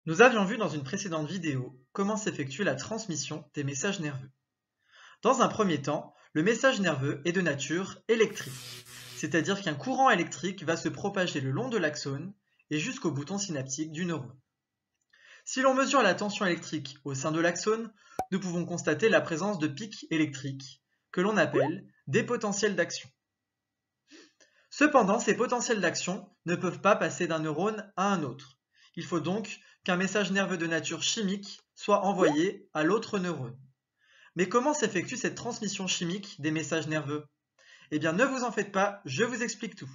Nous avions vu dans une précédente vidéo comment s'effectue la transmission des messages nerveux. Dans un premier temps, le message nerveux est de nature électrique, c'est-à-dire qu'un courant électrique va se propager le long de l'axone et jusqu'au bouton synaptique du neurone. Si l'on mesure la tension électrique au sein de l'axone, nous pouvons constater la présence de pics électriques, que l'on appelle des potentiels d'action. Cependant, ces potentiels d'action ne peuvent pas passer d'un neurone à un autre. Il faut donc qu'un message nerveux de nature chimique soit envoyé à l'autre neurone. Mais comment s'effectue cette transmission chimique des messages nerveux? Eh bien, ne vous en faites pas, je vous explique tout.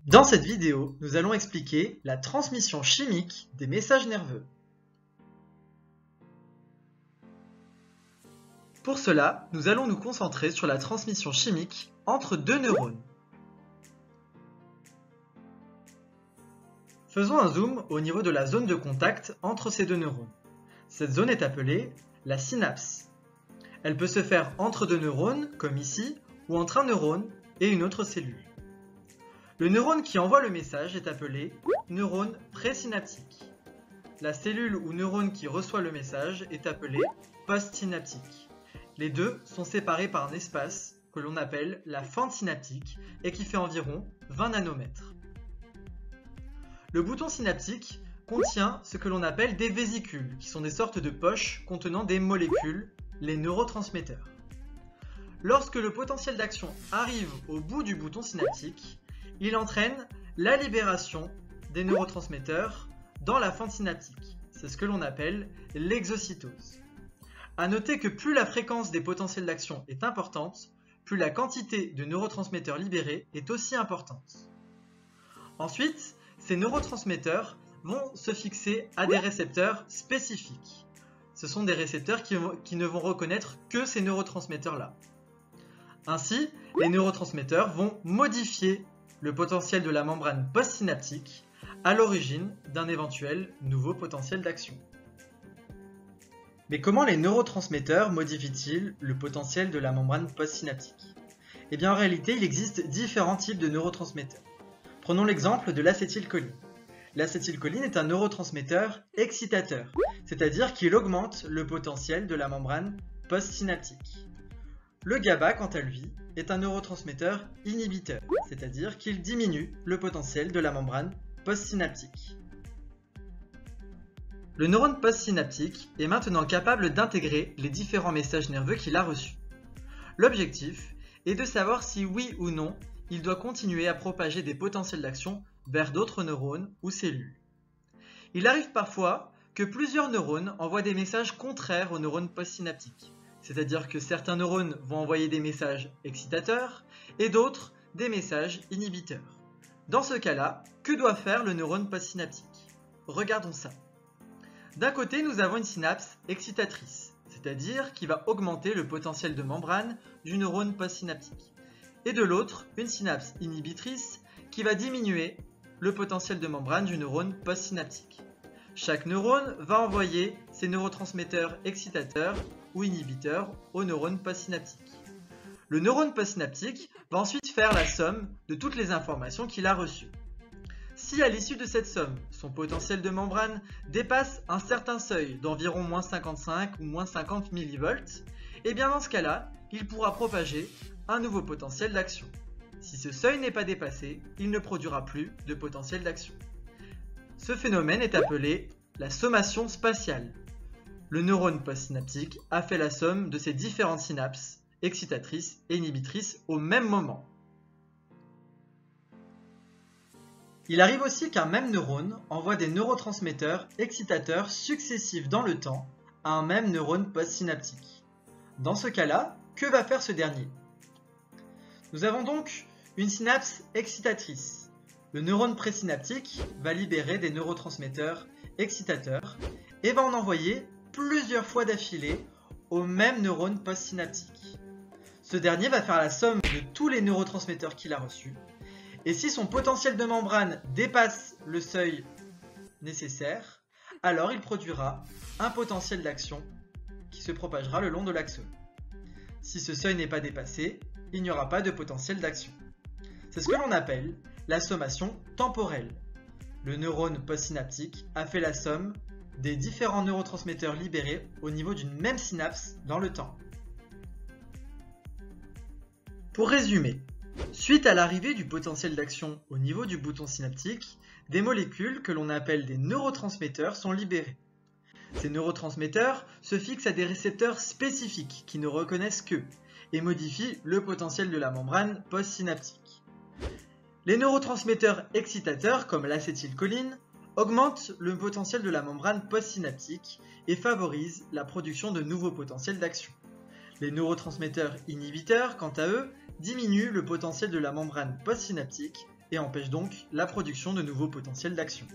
Dans cette vidéo, nous allons expliquer la transmission chimique des messages nerveux. Pour cela, nous allons nous concentrer sur la transmission chimique entre deux neurones. Faisons un zoom au niveau de la zone de contact entre ces deux neurones. Cette zone est appelée la synapse. Elle peut se faire entre deux neurones, comme ici, ou entre un neurone et une autre cellule. Le neurone qui envoie le message est appelé neurone présynaptique. La cellule ou neurone qui reçoit le message est appelée postsynaptique. Les deux sont séparés par un espace que l'on appelle la fente synaptique et qui fait environ 20 nanomètres. Le bouton synaptique contient ce que l'on appelle des vésicules, qui sont des sortes de poches contenant des molécules, les neurotransmetteurs. Lorsque le potentiel d'action arrive au bout du bouton synaptique, il entraîne la libération des neurotransmetteurs dans la fente synaptique. C'est ce que l'on appelle l'exocytose. À noter que plus la fréquence des potentiels d'action est importante, plus la quantité de neurotransmetteurs libérés est aussi importante. Ensuite, ces neurotransmetteurs vont se fixer à des récepteurs spécifiques. Ce sont des récepteurs qui ne vont reconnaître que ces neurotransmetteurs-là. Ainsi, les neurotransmetteurs vont modifier le potentiel de la membrane postsynaptique à l'origine d'un éventuel nouveau potentiel d'action. Mais comment les neurotransmetteurs modifient-ils le potentiel de la membrane postsynaptique? Eh bien, en réalité, il existe différents types de neurotransmetteurs. Prenons l'exemple de l'acétylcholine. L'acétylcholine est un neurotransmetteur excitateur, c'est-à-dire qu'il augmente le potentiel de la membrane postsynaptique. Le GABA, quant à lui, est un neurotransmetteur inhibiteur, c'est-à-dire qu'il diminue le potentiel de la membrane postsynaptique. Le neurone postsynaptique est maintenant capable d'intégrer les différents messages nerveux qu'il a reçus. L'objectif est de savoir si oui ou non il doit continuer à propager des potentiels d'action vers d'autres neurones ou cellules. Il arrive parfois que plusieurs neurones envoient des messages contraires aux neurones postsynaptiques, c'est-à-dire que certains neurones vont envoyer des messages excitateurs et d'autres des messages inhibiteurs. Dans ce cas-là, que doit faire le neurone postsynaptique? Regardons ça. D'un côté, nous avons une synapse excitatrice, c'est-à-dire qui va augmenter le potentiel de membrane du neurone postsynaptique. Et de l'autre, une synapse inhibitrice qui va diminuer le potentiel de membrane du neurone postsynaptique. Chaque neurone va envoyer ses neurotransmetteurs excitateurs ou inhibiteurs au neurone postsynaptique. Le neurone postsynaptique va ensuite faire la somme de toutes les informations qu'il a reçues. Si à l'issue de cette somme, son potentiel de membrane dépasse un certain seuil d'environ moins 55 ou moins 50 mV, et bien dans ce cas-là, il pourra propager un nouveau potentiel d'action. Si ce seuil n'est pas dépassé, il ne produira plus de potentiel d'action. Ce phénomène est appelé la sommation spatiale. Le neurone postsynaptique a fait la somme de ses différentes synapses excitatrices et inhibitrices au même moment. Il arrive aussi qu'un même neurone envoie des neurotransmetteurs excitateurs successifs dans le temps à un même neurone postsynaptique. Dans ce cas-là, que va faire ce dernier? Nous avons donc une synapse excitatrice. Le neurone présynaptique va libérer des neurotransmetteurs excitateurs et va en envoyer plusieurs fois d'affilée au même neurone postsynaptique. Ce dernier va faire la somme de tous les neurotransmetteurs qu'il a reçus. Et si son potentiel de membrane dépasse le seuil nécessaire, alors il produira un potentiel d'action qui se propagera le long de l'axone. Si ce seuil n'est pas dépassé, il n'y aura pas de potentiel d'action. C'est ce que l'on appelle la sommation temporelle. Le neurone postsynaptique a fait la somme des différents neurotransmetteurs libérés au niveau d'une même synapse dans le temps. Pour résumer, suite à l'arrivée du potentiel d'action au niveau du bouton synaptique, des molécules que l'on appelle des neurotransmetteurs sont libérées. Ces neurotransmetteurs se fixent à des récepteurs spécifiques qui ne reconnaissent qu'eux et modifient le potentiel de la membrane postsynaptique. Les neurotransmetteurs excitateurs, comme l'acétylcholine, augmentent le potentiel de la membrane postsynaptique et favorisent la production de nouveaux potentiels d'action. Les neurotransmetteurs inhibiteurs, quant à eux, diminuent le potentiel de la membrane postsynaptique et empêchent donc la production de nouveaux potentiels d'action.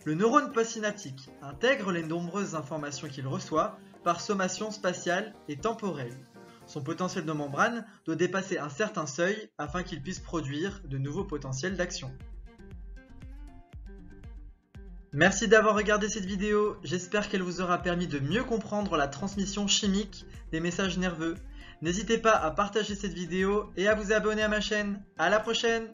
Le neurone postsynaptique intègre les nombreuses informations qu'il reçoit par sommation spatiale et temporelle. Son potentiel de membrane doit dépasser un certain seuil afin qu'il puisse produire de nouveaux potentiels d'action. Merci d'avoir regardé cette vidéo, j'espère qu'elle vous aura permis de mieux comprendre la transmission chimique des messages nerveux. N'hésitez pas à partager cette vidéo et à vous abonner à ma chaîne. À la prochaine!